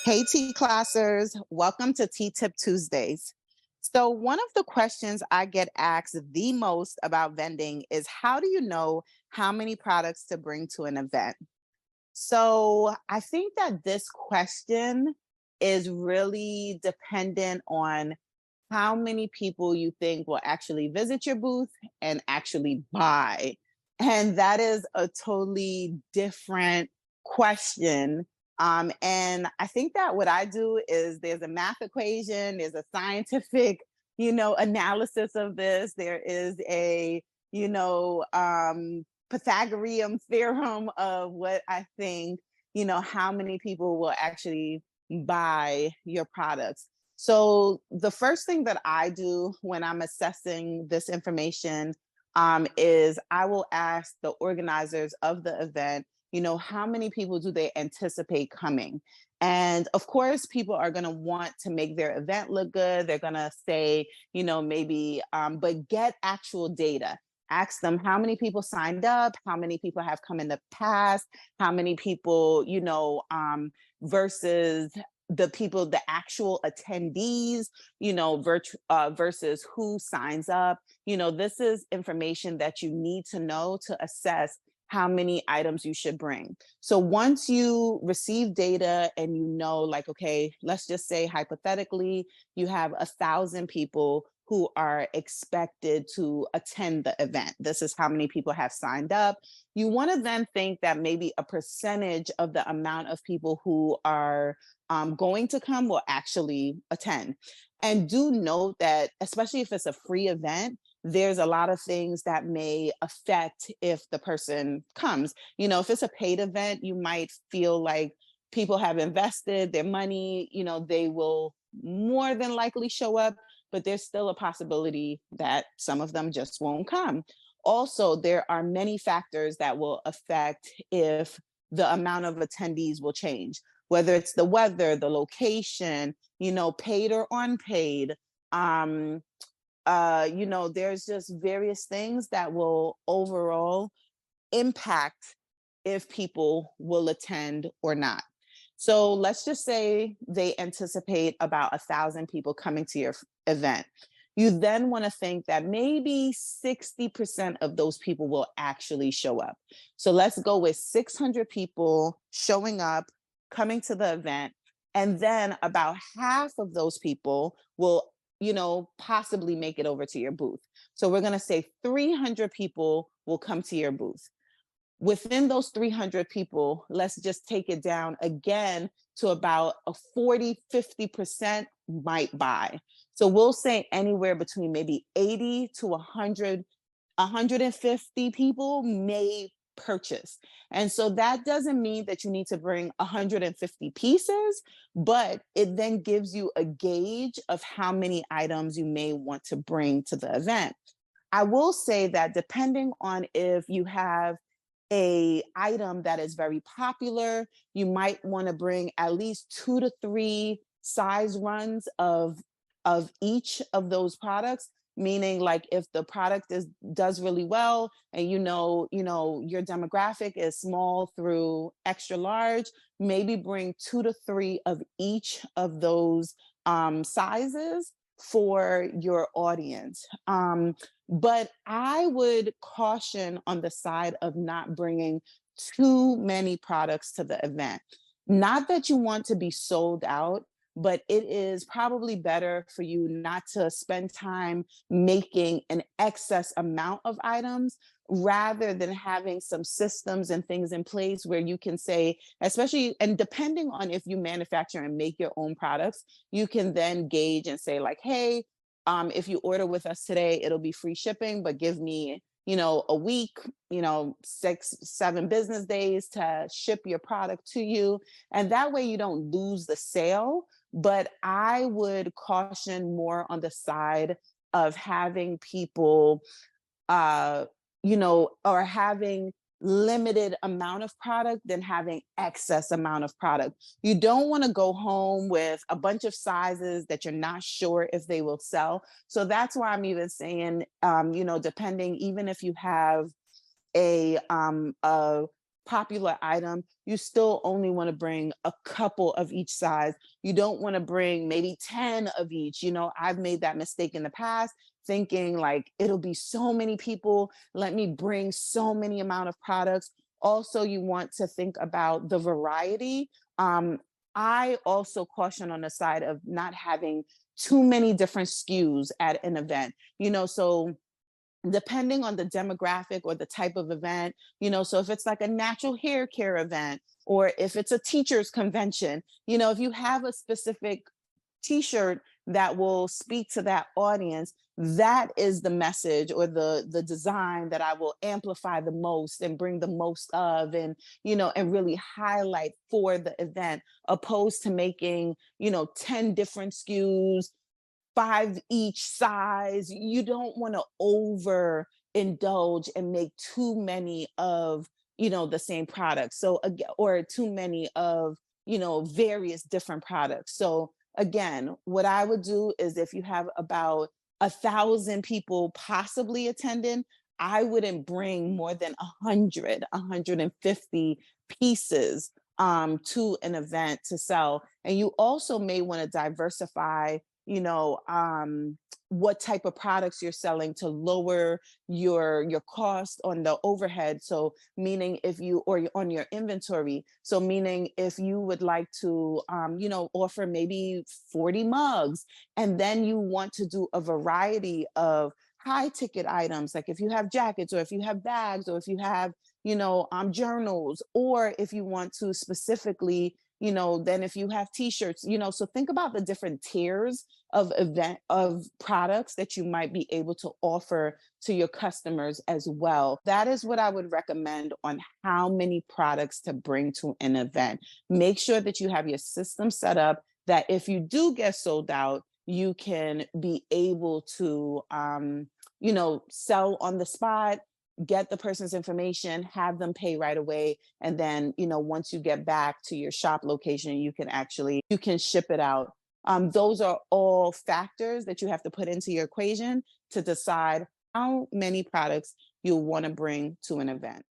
Hey, T classers, welcome to T Tip Tuesdays. So, one of the questions I get asked the most about vending is how do you know how many products to bring to an event? So, I think that this question is really dependent on how many people you think will actually visit your booth and actually buy. And that is a totally different question. And I think that what I do is there's a math equation, there's a scientific, analysis of this. There is a, Pythagorean theorem of what I think, how many people will actually buy your products. So the first thing that I do when I'm assessing this information is I will ask the organizers of the event, how many people do they anticipate coming? And of course, people are going to want to make their event look good. They're going to say, maybe, but get actual data. Ask them how many people signed up, how many people have come in the past, how many people, versus the actual attendees, versus who signs up. This is information that you need to know to assess how many items you should bring. So once you receive data and like, okay, let's just say hypothetically, you have 1,000 people who are expected to attend the event. This is how many people have signed up. You want to then think that maybe a percentage of the amount of people who are going to come will actually attend. And do note that, especially if it's a free event, there's a lot of things that may affect if the person comes. If it's a paid event, you might feel like people have invested their money, they will more than likely show up, but there's still a possibility that some of them just won't come. Also, there are many factors that will affect if the amount of attendees will change, whether it's the weather, the location, paid or unpaid. There's just various things that will overall impact if people will attend or not. So let's just say they anticipate about 1,000 people coming to your event. You then want to think that maybe 60% of those people will actually show up. So let's go with 600 people showing up, coming to the event, and then about half of those people will, possibly make it over to your booth. So we're going to say 300 people will come to your booth. Within those 300 people, let's just take it down again to about a 40-50% might buy. So we'll say anywhere between maybe 80 to 100, 150 people may purchase. And so that doesn't mean that you need to bring 150 pieces, but it then gives you a gauge of how many items you may want to bring to the event. I will say that depending on if you have a item that is very popular, you might want to bring at least 2 to 3 size runs of each of those products, meaning like if the product does really well and your demographic is small through extra large, maybe bring 2 to 3 of each of those sizes for your audience. But I would caution on the side of not bringing too many products to the event. Not that you want to be sold out, but it is probably better for you not to spend time making an excess amount of items rather than having some systems and things in place where you can say, especially, and depending on if you manufacture and make your own products, you can then gauge and say like, hey, if you order with us today, it'll be free shipping, but give me, a week, 6-7 business days to ship your product to you. And that way you don't lose the sale. But I would caution more on the side of having people, or having limited amount of product than having excess amount of product. You don't want to go home with a bunch of sizes that you're not sure if they will sell. So that's why I'm even saying, depending, even if you have a popular item, you still only want to bring a couple of each size. You don't want to bring maybe 10 of each. I've made that mistake in the past, thinking like it'll be so many people, let me bring so many amount of products. Also, you want to think about the variety. Um, I also caution on the side of not having too many different SKUs at an event. So depending on the demographic or the type of event, so if it's like a natural hair care event, or if it's a teachers convention, if you have a specific t-shirt that will speak to that audience, that is the message or the design that I will amplify the most and bring the most of, and really highlight for the event, opposed to making 10 different SKUs, five each size. You don't want to overindulge and make too many of, the same product. So again, or too many of, various different products. So again, what I would do is if you have about 1,000 people possibly attending, I wouldn't bring more than 150 pieces to an event to sell. And you also may want to diversify, what type of products you're selling to lower your cost on the overhead. So meaning if you, on your inventory, so meaning if you would like to offer maybe 40 mugs, and then you want to do a variety of high ticket items, like if you have jackets, or if you have bags, or if you have journals, or if you want to specifically, then if you have t-shirts, so think about the different tiers of event of products that you might be able to offer to your customers as well. That is what I would recommend on how many products to bring to an event. Make sure that you have your system set up, that if you do get sold out, you can be able to sell on the spot, get the person's information, have them pay right away. And then, once you get back to your shop location, you can ship it out. Those are all factors that you have to put into your equation to decide how many products you want to bring to an event.